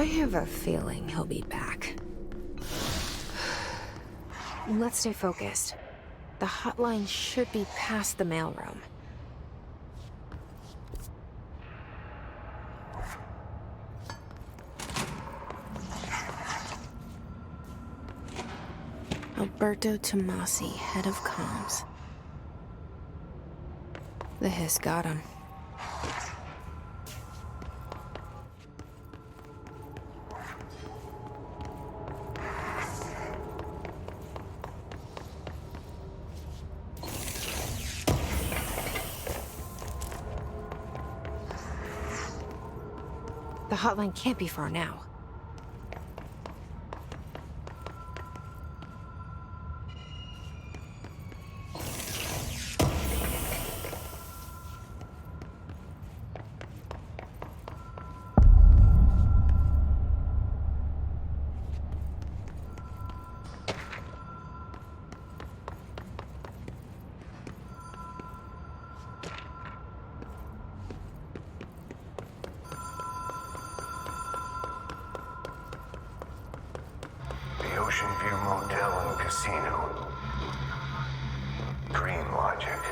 I have a feeling he'll be back. Let's stay focused. The hotline should be past the mailroom. Alberto Tomasi, head of comms. The hiss got him. The hotline can't be far now. Ocean View Motel and Casino. Green Logic.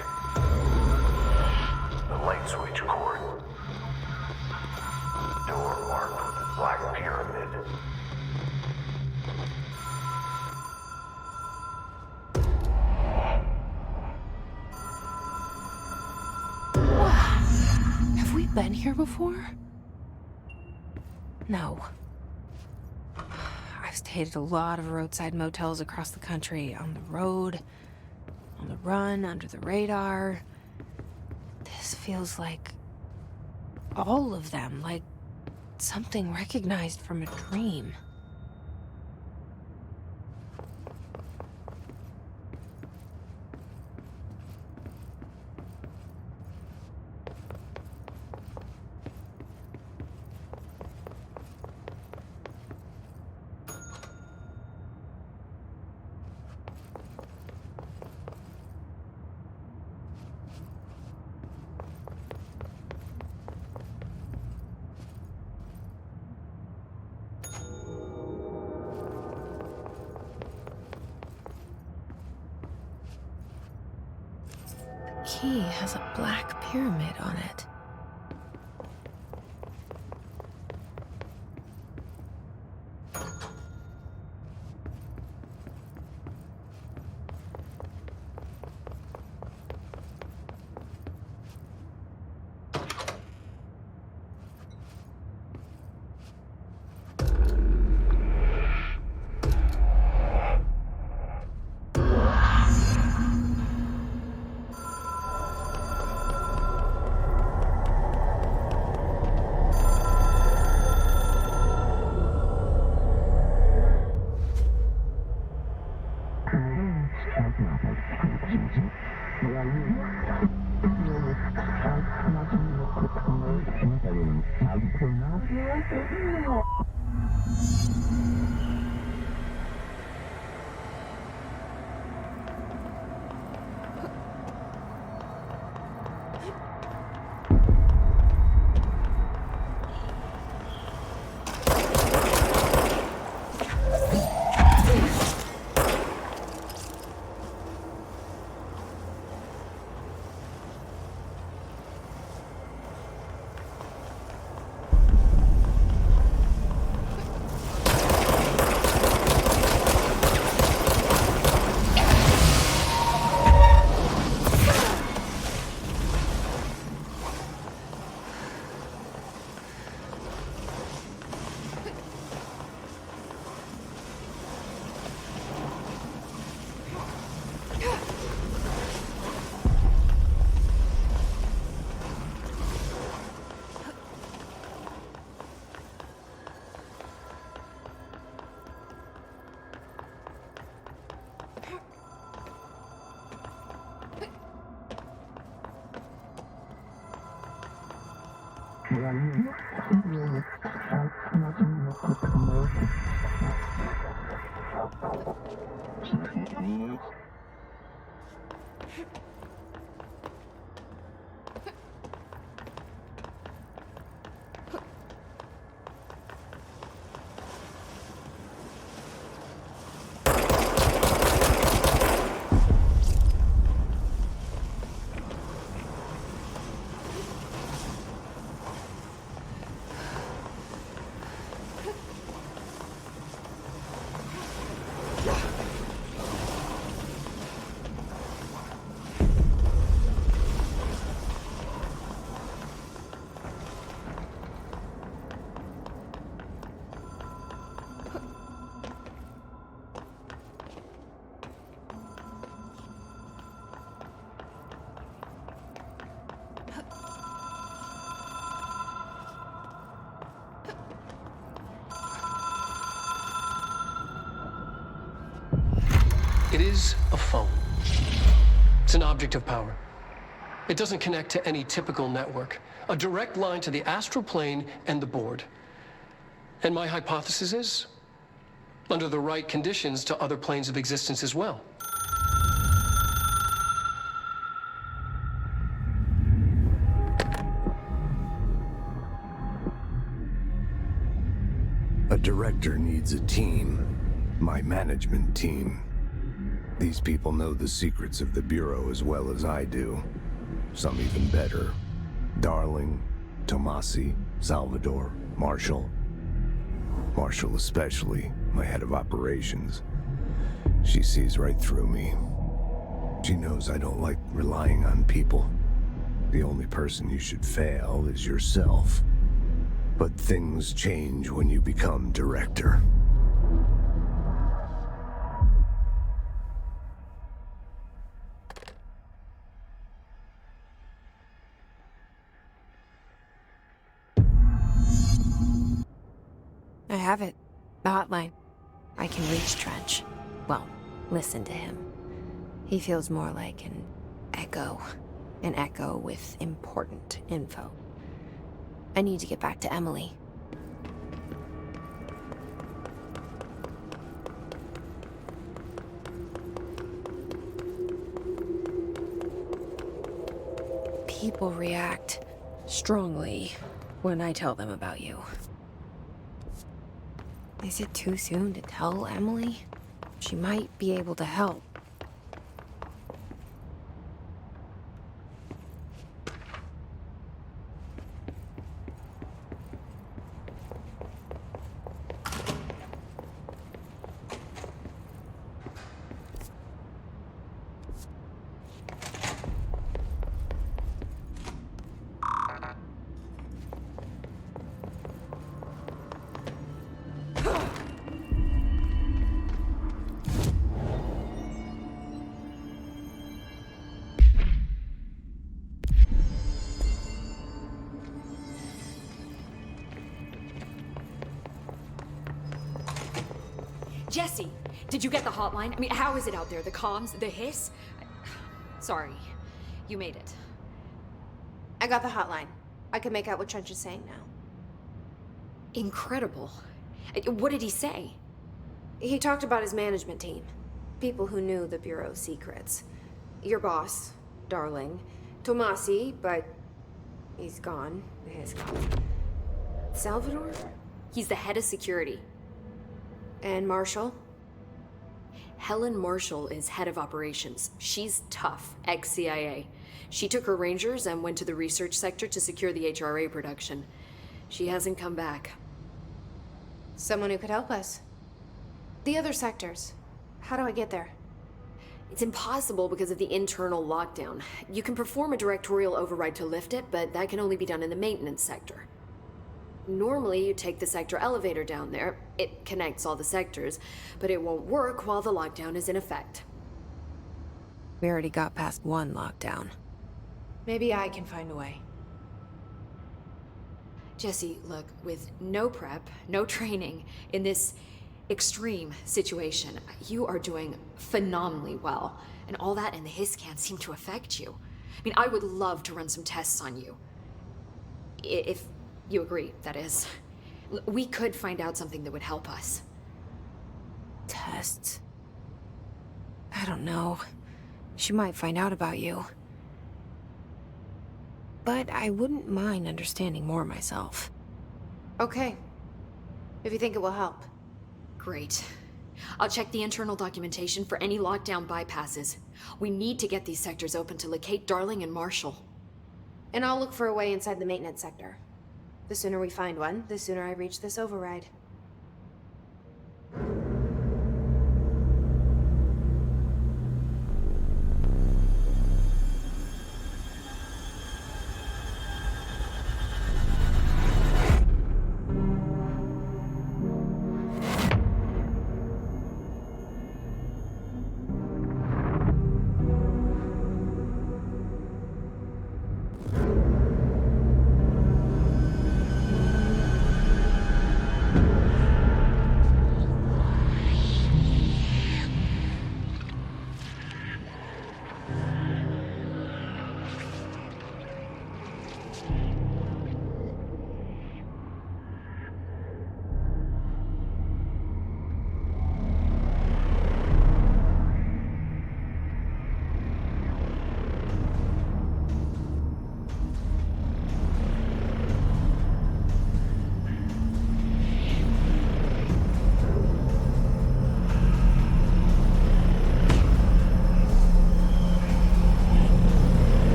The light switch cord. Door marked with the Black Pyramid. Have we been here before? No. I've stayed at a lot of roadside motels across the country, on the road, on the run, under the radar. This feels like all of them, like something recognized from a dream. The key has a black pyramid on it. It is a phone. It's an object of power. It doesn't connect to any typical network. A direct line to the astral plane and the board. And my hypothesis is, under the right conditions, to other planes of existence as well. A director needs a team. My management team. These people know the secrets of the Bureau as well as I do. Some even better. Darling, Tomasi, Salvador, Marshall. Marshall especially, my head of operations. She sees right through me. She knows I don't like relying on people. The only person you should fail is yourself. But things change when you become director. I have it. The hotline. I can reach Trench. Well, listen to him. He feels more like an echo. An echo with important info. I need to get back to Emily. People react strongly when I tell them about you. Is it too soon to tell Emily? She might be able to help. Jesse, did you get the hotline? I mean, how is it out there? The comms, the hiss? Sorry, you made it. I got the hotline. I can make out what Trench is saying now. Incredible. What did he say? He talked about his management team. People who knew the Bureau's secrets. Your boss, Darling. Tomasi, but he's gone. He's gone. Salvador? He's the head of security. And Marshall? Helen Marshall is head of operations. She's tough, ex-CIA. She took her Rangers and went to the research sector to secure the HRA production. She hasn't come back. Someone who could help us. The other sectors. How do I get there? It's impossible because of the internal lockdown. You can perform a directorial override to lift it, but that can only be done in the maintenance sector. Normally, you take the sector elevator down there. It connects all the sectors, but it won't work while the lockdown is in effect. We already got past one lockdown. Maybe I can find a way. Jesse, look, with no prep, no training, in this extreme situation, you are doing phenomenally well. And all that and the hiss can't seem to affect you. I mean, I would love to run some tests on you. If you agree, that is. We could find out something that would help us. Tests? I don't know. She might find out about you. But I wouldn't mind understanding more myself. Okay. If you think it will help. Great. I'll check the internal documentation for any lockdown bypasses. We need to get these sectors open to locate Darling and Marshall. And I'll look for a way inside the maintenance sector. The sooner we find one, the sooner I reach this override.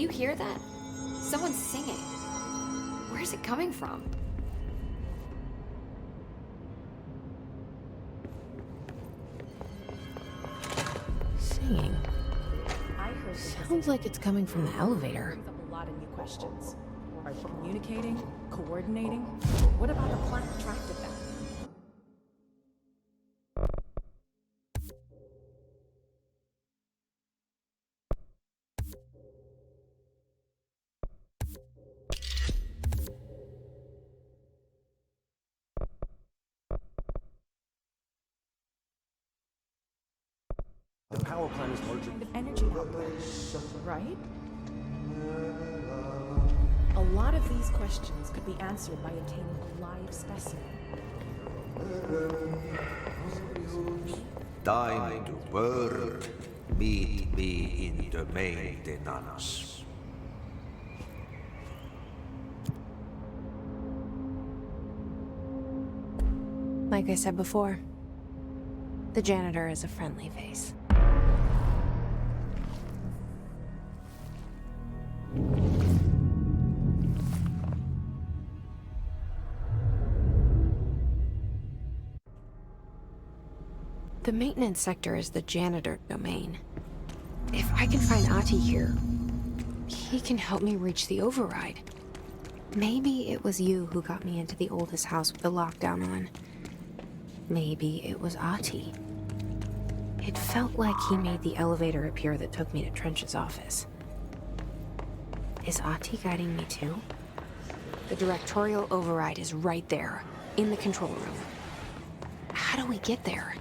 you hear that? Someone's singing. Where's it coming from? Singing. I heard Sounds like it's coming from the elevator. brings up a lot of new questions. Are you communicating? Coordinating? What about the plant attracted them? The power plant is larger. Kind of energy output, right? A lot of these questions could be answered by obtaining a live specimen. Time to work. Meet me in the maintenance. Like I said before, the janitor is a friendly face. The maintenance sector is the janitor domain. If I can find Ahti here, he can help me reach the override. Maybe it was you who got me into the oldest house with the lockdown on. Maybe it was Ahti. It felt like he made the elevator appear that took me to Trench's office. Is Ahti guiding me too? The directorial override is right there, in the control room. How do we get there?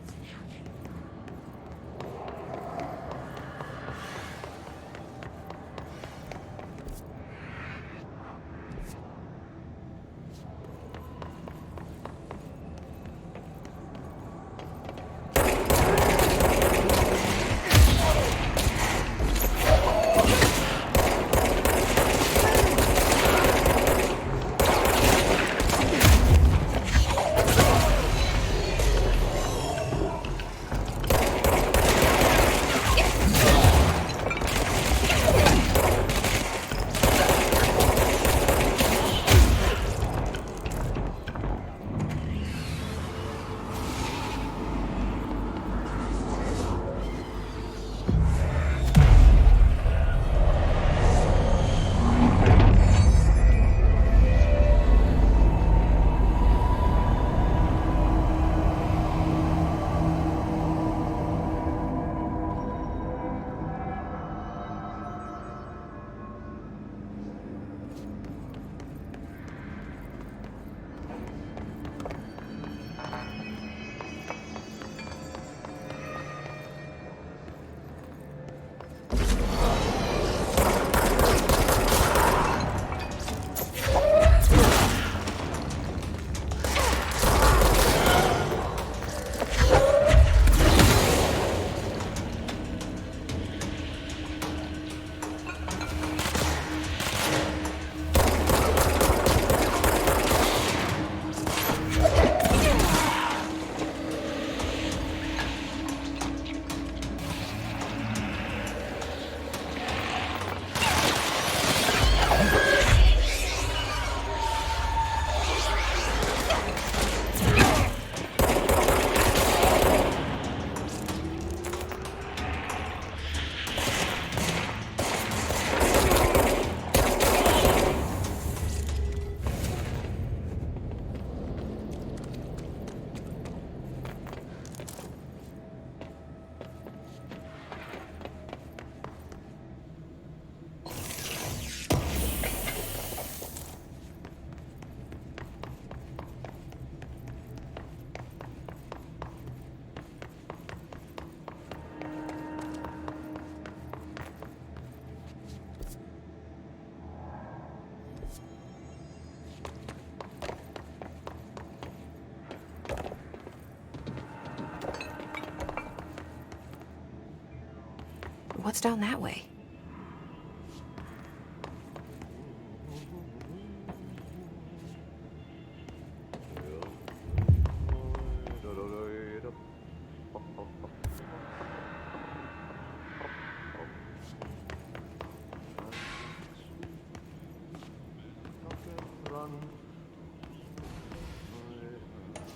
What's down that way?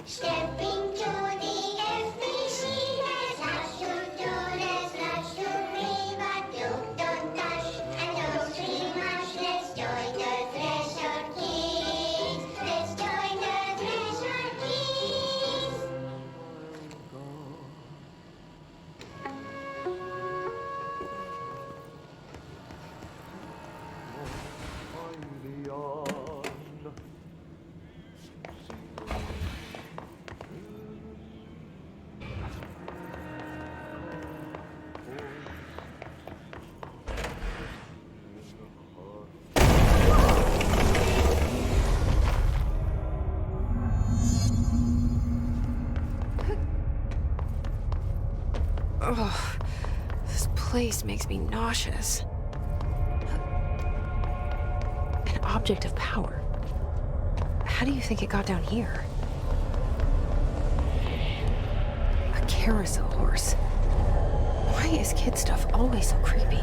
Step into the FBC, there's lots to do, there's lots to read, but don't touch and don't scream much. Let's join the Treasure Kids. Let's join the Treasure Kids. Ugh, this place makes me nauseous. An object of power. How do you think it got down here? A carousel horse. Why is kid stuff always so creepy?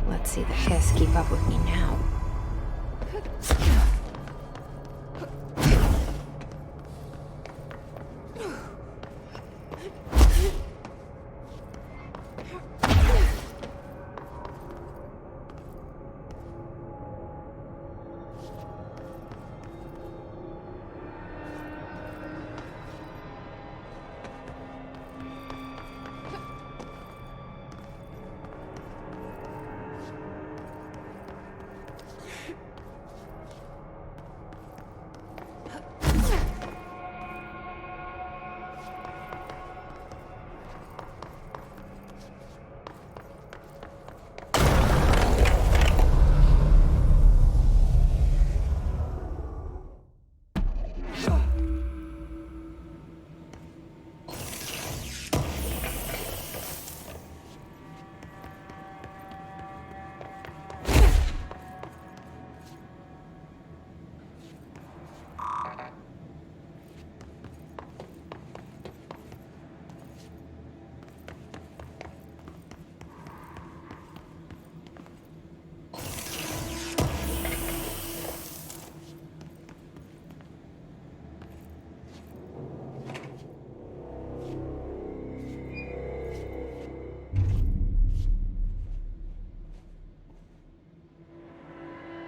Let's see the Hiss keep up with me now.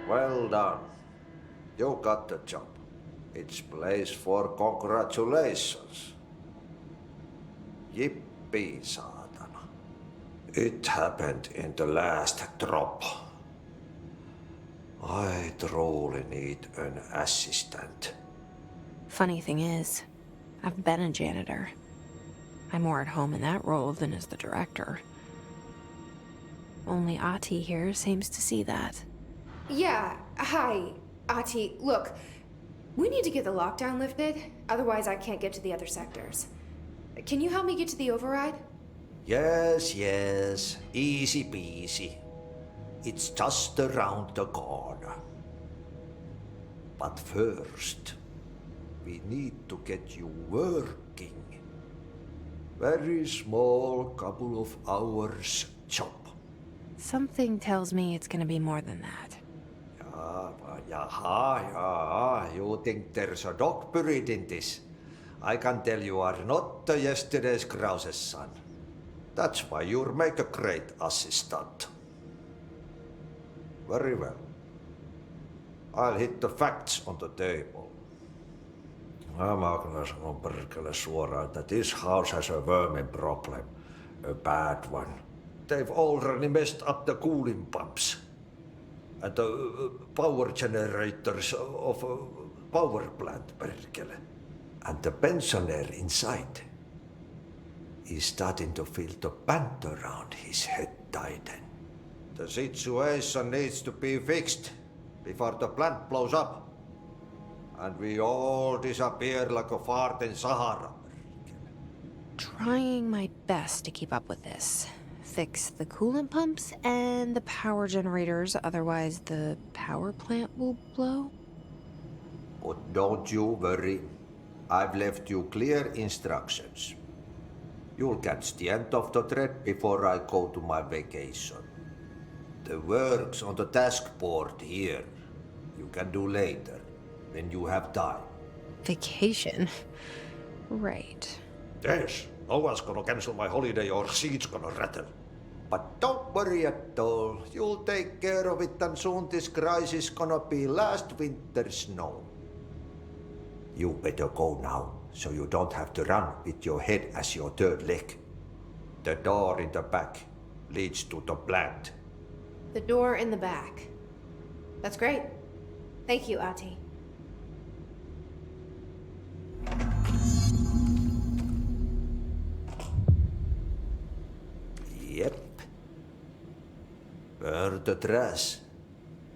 Well done. You got the job. It's place for congratulations. Yippee, saatana. It happened in the last drop. I truly need an assistant. Funny thing is, I've been a janitor. I'm more at home in that role than as the director. Only Ahti here seems to see that. Yeah, hi, Ahti. Look, we need to get the lockdown lifted, otherwise I can't get to the other sectors. Can you help me get to the override? Yes, easy peasy. It's just around the corner. But first, we need to get you working. Very small, couple of hours job. Something tells me it's gonna be more than that. You think there's a dog buried in this? I can tell you are not the yesterday's Krause's son. That's why you'll make a great assistant. Very well. I'll hit the facts on the table. Mä kyllä sanon perkele suoraan, että this house has a vermin problem. A bad one. They've already messed up the cooling pumps. And the power generators of a power plant, perkele. And the pensioner inside is starting to feel the band around his head tighten. The situation needs to be fixed before the plant blows up. And we all disappear like a fart in Sahara. Trying my best to keep up with this. Fix the coolant pumps and the power generators, otherwise the power plant will blow. But don't you worry. I've left you clear instructions. You'll catch the end of the thread before I go to my vacation. The work's on the task board here. You can do later, when you have time. Vacation? Right. Yes, no one's gonna cancel my holiday or seat's gonna rattle. But don't worry at all. You'll take care of it and soon this crisis gonna be last winter's snow. You better go now, so you don't have to run with your head as your third leg. The door in the back leads to the plant. The door in the back. That's great. Thank you, Ahti. Yep. Burn the trash.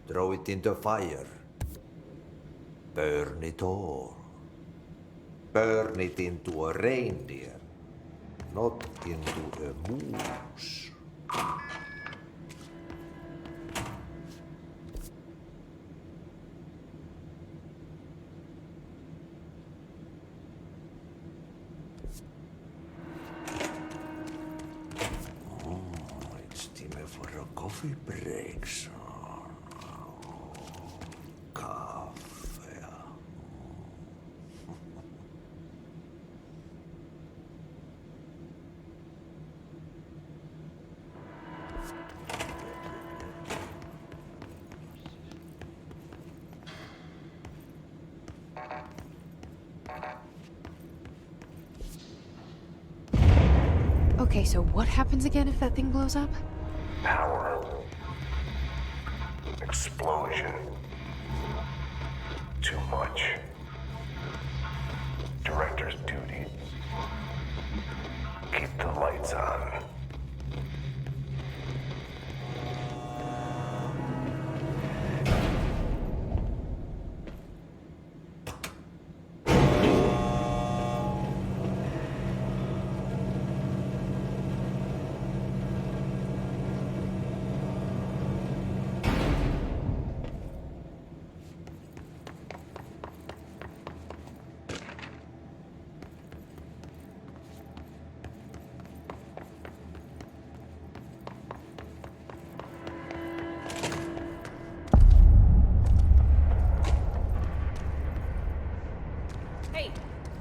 Throw it in the fire. Burn it all. Burn it into a reindeer, not into a moose. It's time for a coffee break, son. Coffee. Okay, so what happens again if that thing blows up? Power. Explosion. Too much. Director's duty. Keep the lights on.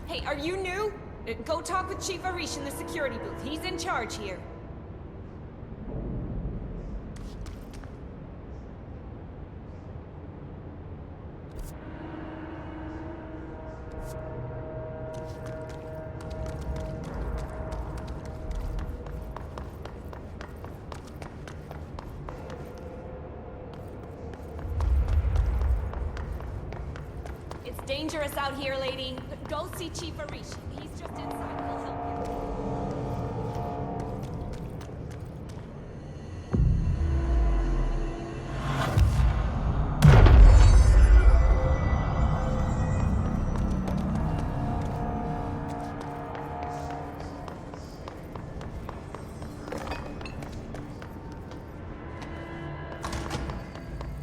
Hey, are you new? Go talk with Chief Arish in the security booth. He's in charge here. It's dangerous out here, lady. Go see Chief Arish. He's just inside. He'll help you.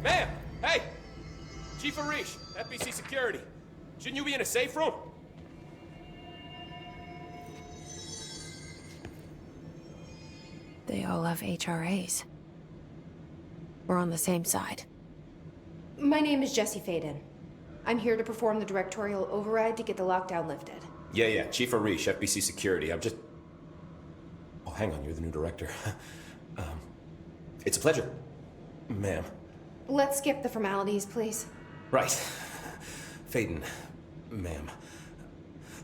Ma'am! Hey! Chief Arish, FBC Security. Shouldn't you be in a safe room? They all have HRAs. We're on the same side. My name is Jesse Faden. I'm here to perform the directorial override to get the lockdown lifted. Yeah, Chief Arish, FBC Security. I'm just... Oh, hang on, you're the new director. It's a pleasure, ma'am. Let's skip the formalities, please. Right. Faden, ma'am.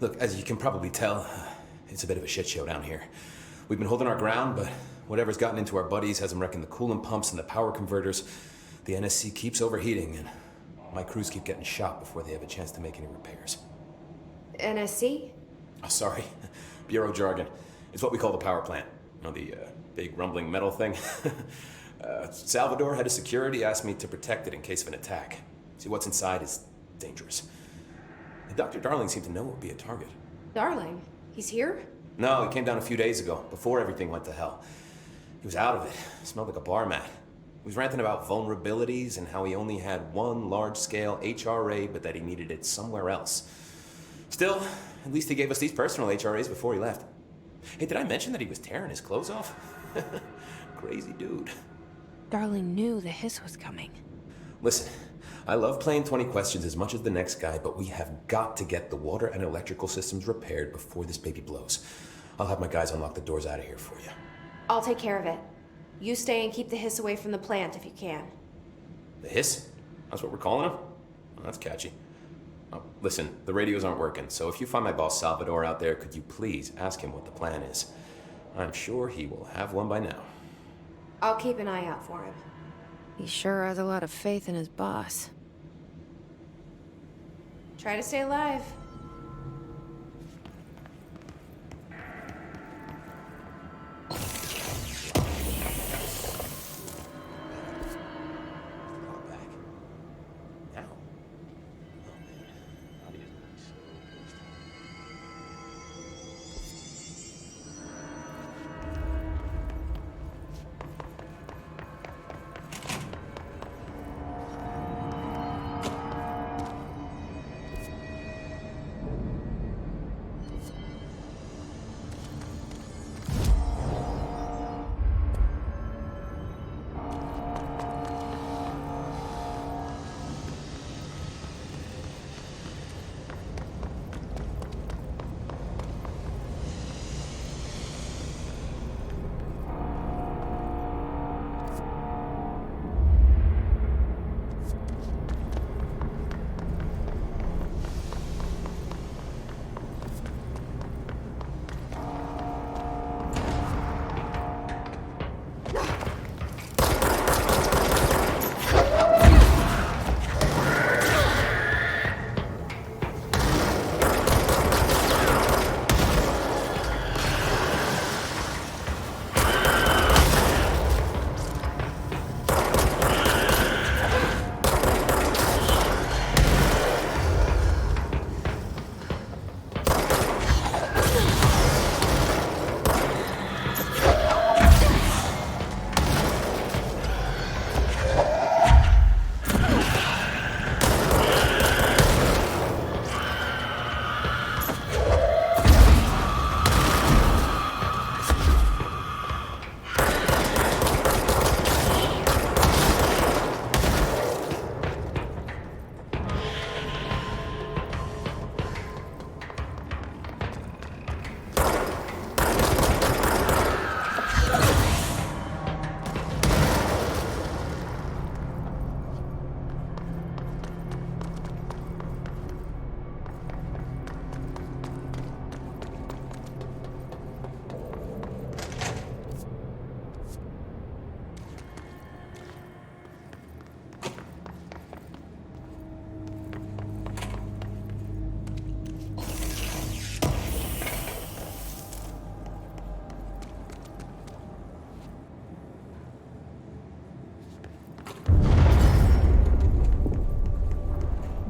Look, as you can probably tell, it's a bit of a shit show down here. We've been holding our ground, but whatever's gotten into our buddies has them wrecking the coolant pumps and the power converters. The NSC keeps overheating, and my crews keep getting shot before they have a chance to make any repairs. NSC? Oh, sorry. Bureau jargon. It's what we call the power plant. You know, the big rumbling metal thing? Salvador, head of security, asked me to protect it in case of an attack. See, what's inside is dangerous. Dr. Darling seemed to know it would be a target. Darling? He's here? No, he came down a few days ago, before everything went to hell. He was out of it. Smelled like a bar mat. He was ranting about vulnerabilities and how he only had one large-scale HRA, but that he needed it somewhere else. Still, at least he gave us these personal HRAs before he left. Hey, did I mention that he was tearing his clothes off? Crazy dude. Darling knew the hiss was coming. Listen, I love playing 20 questions as much as the next guy, but we have got to get the water and electrical systems repaired before this baby blows. I'll have my guys unlock the doors out of here for you. I'll take care of it. You stay and keep the hiss away from the plant if you can. The hiss? That's what we're calling him? Well, that's catchy. Oh, listen, the radios aren't working, so if you find my boss Salvador out there, could you please ask him what the plan is? I'm sure he will have one by now. I'll keep an eye out for him. He sure has a lot of faith in his boss. Try to stay alive.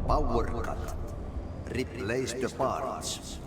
Power cut. Replace the parts.